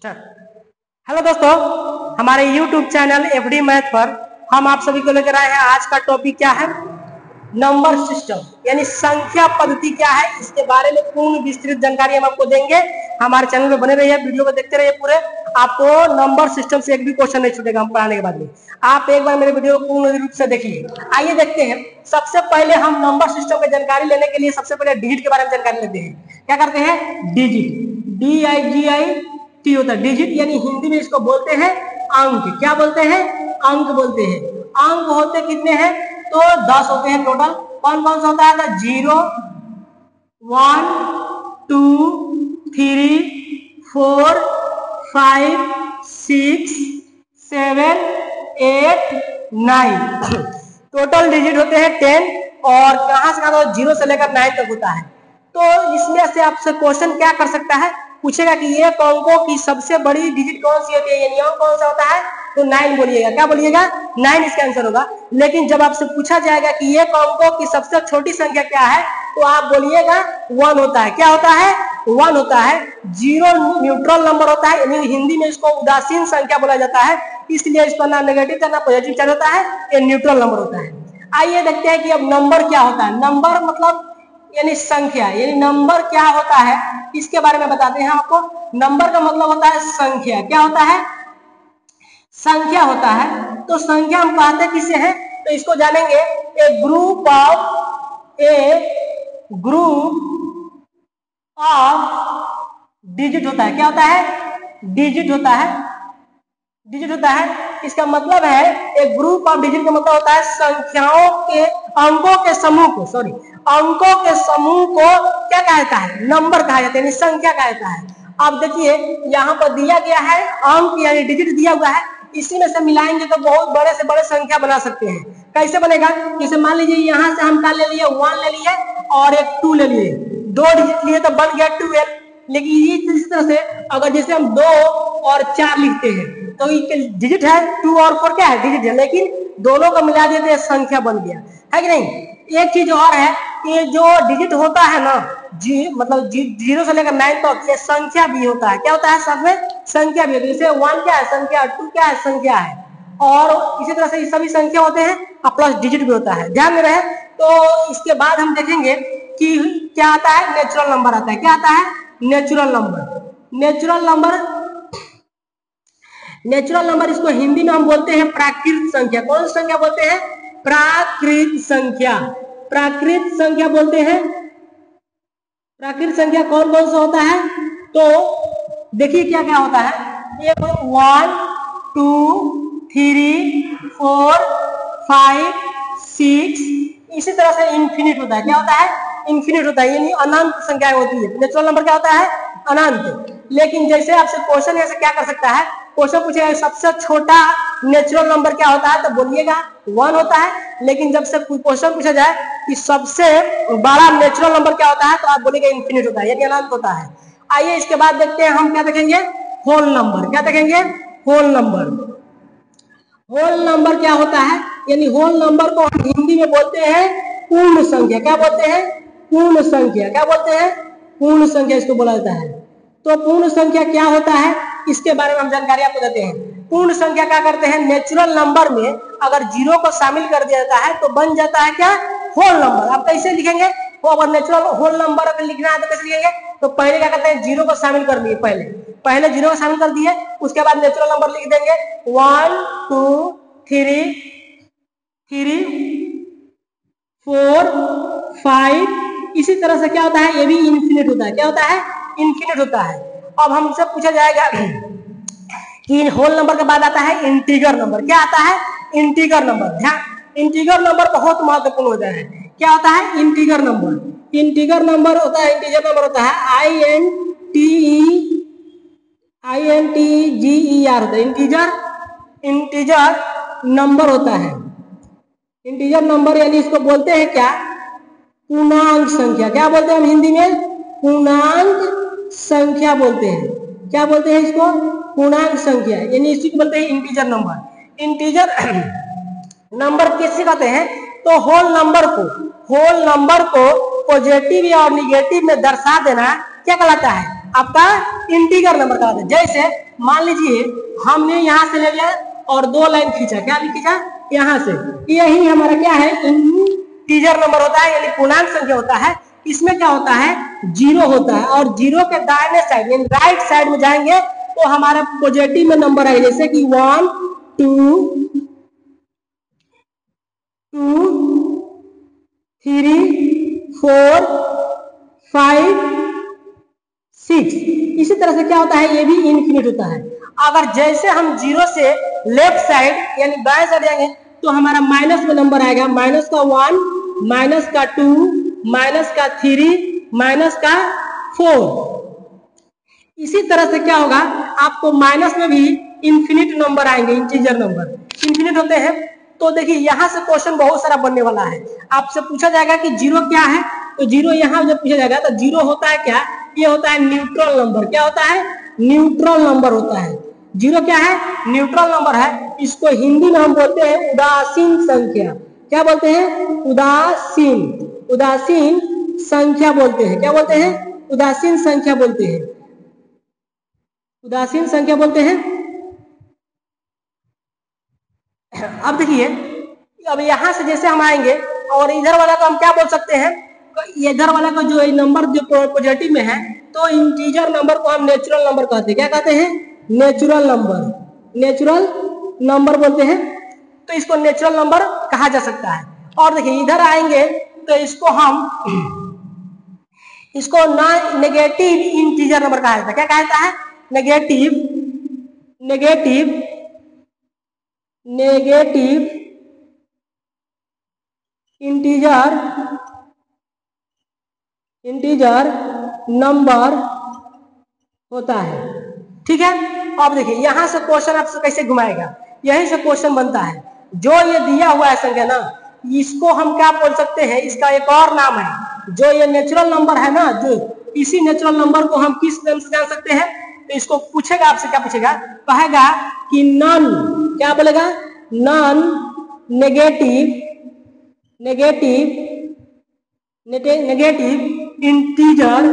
Hello दोस्तों, हमारे YouTube channel FD math पर हम आप सभी को लेकर आए हैं। आज का टॉपिक क्या है? नंबर सिस्टम यानी संख्या पद्धति क्या है, इसके बारे में पूर्ण विस्तृत जानकारी हम आपको देंगे। हमारे चैनल में बने रहिए, वीडियो को देखते रहिए पूरे। आपको नंबर सिस्टम से एक भी क्वेश्चन नहीं छूटेगा हम पढ़ाने के बाद में। आप एक बार मेरे वीडियो को पूर्ण रूप से देखिए। आइए देखते हैं। सबसे पहले हम नंबर सिस्टम की जानकारी लेने के लिए सबसे पहले डिजिट के बारे में जानकारी लेते हैं। क्या करते हैं? डिजिट, DIGIT होता है डिजिट, यानी हिंदी में इसको बोलते हैं अंक। क्या बोलते हैं? अंक बोलते हैं। अंक होते कितने हैं? तो 10 होते हैं टोटल। कौन कौन सा होता है? 0, 1, 2, 3, 4, 5, 6, 7, 8, 9 टोटल डिजिट होते हैं 10। और कहां से कहां? 0 से लेकर 9 तक होता है। तो इसमें से आपसे क्वेश्चन क्या कर सकता है? पूछेगा कि ये अंकों की सबसे बड़ी डिजिट कौन सी होती है, यानी अंक कौन सा होता है? तो 9 बोलिएगा। क्या बोलिएगा? 9 इसका आंसर होगा। लेकिन जब आपसे पूछा जाएगा कि ये अंकों की सबसे छोटी संख्या क्या है, तो आप बोलिएगा 1 होता है। क्या होता है? 1 होता है। 0 न्यूट्रल नंबर होता है, यानी हिंदी में इसको उदासीन संख्या बोला जाता है। इसलिए इसका ना नेगेटिव था ना पॉजिटिव चार्ज होता है, ये न्यूट्रल नंबर होता है। आइए देखते हैं कि अब नंबर क्या होता है। नंबर मतलब यानी संख्या, यानी नंबर क्या होता है इसके बारे में बताते हैं आपको। नंबर का मतलब होता है संख्या। क्या होता है? संख्या होता है। तो संख्या हम कहते किसे हैं? तो इसको जानेंगे। ए ग्रुप ऑफ डिजिट होता है। क्या होता है? डिजिट होता है। डिजिट होता है। इसका मतलब है एक ग्रुप ऑफ डिजिट का मतलब होता है संख्याओं के अंकों के समूह को, अंकों के समूह को क्या कहता है? नंबर कहा जाता है, यानी संख्या कहता है। अब देखिए यहाँ पर दिया गया है अंक यानी डिजिट दिया हुआ है। इसी में से मिलाएंगे तो बहुत बड़े से बड़े संख्या बना सकते हैं। कैसे बनेगा? जैसे मान लीजिए यहाँ से हम क्या ले लिए? 1 ले लिए और एक 2 ले लिए। 2 डिजिट लिए तो बन गया 12। लेकिन इसी तरह से अगर जैसे हम 2 और 4 लिखते हैं तो डिजिट है 2 और 4 क्या है? डिजिट है। लेकिन दोनों को मिला देते हैं, संख्या बन गया है कि नहीं। एक चीज और है कि जो डिजिट होता है ना, मतलब 0 से लेकर 9 तक ये संख्या भी होता है। क्या होता है? साथ में संख्या भी होती है। जैसे 1 क्या है? संख्या। 2 क्या है? संख्या है। और इसी तरह से सभी संख्या होते हैं और प्लस डिजिट भी होता है। ध्यान में रहे। तो इसके बाद हम देखेंगे कि क्या आता है? नेचुरल नंबर आता है। क्या आता है? Natural number. नेचुरल नंबर इसको हिंदी में हम बोलते हैं प्राकृत संख्या। कौन सी संख्या बोलते हैं? प्राकृत संख्या। प्राकृत संख्या बोलते हैं। प्राकृत संख्या कौन कौन सा होता है? तो देखिए क्या क्या होता है। 1, 2, 3, 4, 5, 6 इसी तरह से इन्फिनिट होता है। क्या होता है? इन्फिनिट होता है, यानी अनंत संख्याएं होती है। नेचुरल नंबर क्या होता है? अनंत। लेकिन जैसे आपसे क्वेश्चन ऐसे क्या कर सकता है? क्वेश्चन पूछेगा सबसे छोटा नेचुरल नंबर क्या होता है, तो बोलिएगा 1 होता है। लेकिन जब से क्वेश्चन पूछा जाए कि सबसे बड़ा नेचुरल नंबर क्या होता है, तो आप बोलिएगा इन्फिनिट होता है, यानी अनंत होता है। आइए इसके बाद देखते हैं हम क्या देखेंगे? Whole number. क्या देखेंगे? Whole number. होल नंबर क्या होता है? यानी होल नंबर को हम हिंदी में बोलते हैं पूर्ण संख्या। क्या बोलते हैं? पूर्ण संख्या। क्या बोलते हैं? पूर्ण संख्या इसको बोला जाता है। तो पूर्ण संख्या क्या होता है इसके बारे में हम जानकारी आपको देते हैं। पूर्ण संख्या क्या करते हैं? नेचुरल नंबर में अगर 0 को शामिल कर दिया जाता है तो बन जाता है क्या? Whole number. आप कैसे लिखेंगे? वो अगर नेचुरल होल नंबर अगर लिखना है तो कैसे लिखेंगे? तो पहले क्या करते हैं? 0 को शामिल कर लिए। पहले 0 को शामिल कर दिए, उसके बाद नेचुरल नंबर लिख देंगे 1, 2, 3, 4, 5 इसी तरह से क्या होता है? ये भी इन्फिनिट होता है। क्या होता है? इन्फिनिट होता है। अब हमसे पूछा जाएगा कि होल नंबर के बाद आता है इंटीजर नंबर। क्या आता है? Integer number. ध्यान, इंटीजर नंबर बहुत महत्वपूर्ण होता है। क्या होता है? Integer number. इंटीजर नंबर होता है, इंटीजर नंबर होता है INTGER होता है। इंटीजर नंबर होता है। इंटीजर नंबर यानी इसको बोलते हैं क्या? पूर्णांक संख्या। क्या बोलते हैं हम हिंदी में? पूर्णांक संख्या बोलते हैं। क्या बोलते हैं इसको? पूर्णांक संख्या, यानी इसी को बोलते हैं इंटीजर नंबर। इंटीजर नंबर किससे कहते हैं? तो होल नंबर को पॉजिटिव या नेगेटिव में दर्शा देना क्या कहलाता है? आपका इंटीजर नंबर कहलाता है। जैसे मान लीजिए हमने यहाँ से ले लिया और 2 लाइन खींचा, क्या खींचा यहाँ से, यही हमारा क्या है इंटीजर नंबर होता है, यानी पूर्णांक संख्या होता है। इसमें क्या होता है 0 होता है, और 0 के दाहिने साइड यानी राइट साइड में जाएंगे तो हमारा पॉजिटिव में नंबर आएगा, जैसे कि 1 2 3 4 5 6। इसी तरह से क्या होता है, ये भी इनफिनिट होता है। अगर जैसे हम 0 से लेफ्ट साइड यानी बाएं साइड जाएंगे तो हमारा माइनस में नंबर आएगा, माइनस का 1, माइनस का 2, माइनस का 3, माइनस का 4। इसी तरह से क्या होगा, आपको माइनस में भी इनफिनिट नंबर आएंगे, इंटीजर नंबर इनफिनिट होते हैं। तो देखिए यहाँ से क्वेश्चन बहुत सारा बनने वाला है। आपसे पूछा जाएगा कि 0 क्या है, तो 0 यहाँ जब पूछा जाएगा तो 0 होता है क्या, ये होता है न्यूट्रल नंबर। क्या होता है, न्यूट्रल नंबर होता है। 0 क्या है, न्यूट्रल नंबर है। इसको हिंदी में हम बोलते हैं उदासीन संख्या। क्या बोलते हैं, उदासीन, उदासीन संख्या बोलते हैं। क्या बोलते हैं, उदासीन संख्या बोलते हैं, उदासीन संख्या बोलते हैं। अब देखिए, अब यहां से जैसे हम आएंगे और इधर वाला को हम क्या बोल सकते हैं, इधर वाला का जो नंबर जो पॉजिटिव में है तो इंटीजर नंबर को हम नेचुरल नंबर कहते हैं। क्या कहते हैं, नेचुरल नंबर, नेचुरल नंबर बोलते हैं। तो इसको नेचुरल नंबर कहा जा सकता है। और देखिए इधर आएंगे तो इसको नॉन नेगेटिव इंटीजर नंबर कहा जाता है। क्या कहा जाता है, negative, negative, negative integer, integer number होता है। ठीक है। अब देखिए यहां से क्वेश्चन आपसे कैसे घुमाएगा, यहीं से क्वेश्चन बनता है। जो ये दिया हुआ है संख्या ना, इसको हम क्या बोल सकते हैं, इसका एक और नाम है। जो ये नेचुरल नंबर है ना, जो इसी नेचुरल नंबर को हम किस नाम से जान सकते हैं, तो इसको पूछेगा आपसे, क्या पूछेगा, कहेगा कि नॉन, क्या बोलेगा, non negative, negative, negative integer,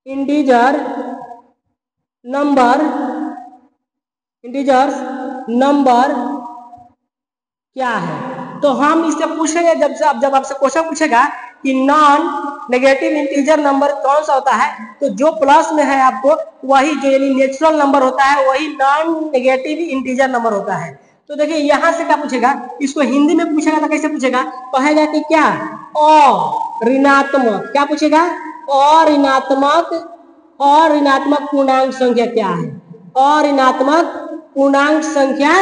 integer number, integer number क्या है। तो हम इससे पूछेंगे जब आपसे क्वेश्चन पूछेगा कि नॉन नेगेटिव इंटीजर नंबर कौन सा होता है, तो जो प्लस में है आपको वही, जो यानी नेचुरल नंबर होता है वही नॉन नेगेटिव इंटीजर नंबर होता है। तो देखिए यहां से क्या पूछेगा, इसको हिंदी में पूछेगा तो कैसे पूछेगा, कहेगा कि क्या, ऋणात्मक, क्या पूछेगा, ऋणात्मक, और ऋणात्मक पूर्णांक संख्या क्या है, और ऋणात्मक पूर्णांक संख्या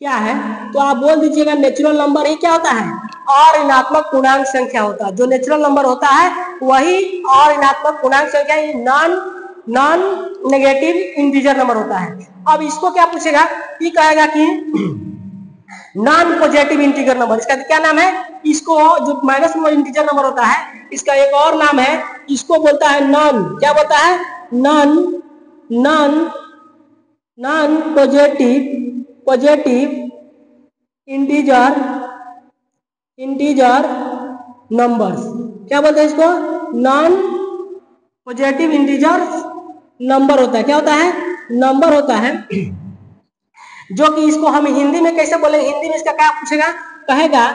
क्या है। तो आप बोल दीजिएगा नेचुरल नंबर ही क्या होता है, और ऋणात्मक पूर्णांक संख्या होता है। जो नेचुरल नंबर होता है वही और ऋणात्मक पूर्णांक संख्या नॉन नेगेटिव इंटीजर नंबर होता है। अब इसको क्या पूछेगा, ये कहेगा कि नॉन पॉजिटिव इंटीजर नंबर, इसका क्या नाम है, इसको जो माइनस में इंटीजर नंबर होता है इसका एक और नाम है, इसको बोलता है नॉन, क्या बोलता है, non, non, non positive, positive integer, integer numbers. क्या बोलते हैं इसको, नॉन पॉजिटिव इंटीजर नंबर होता है। क्या होता है, नंबर होता है। जो कि इसको हम हिंदी में कैसे बोले, हिंदी में इसका क्या पूछेगा, कहेगा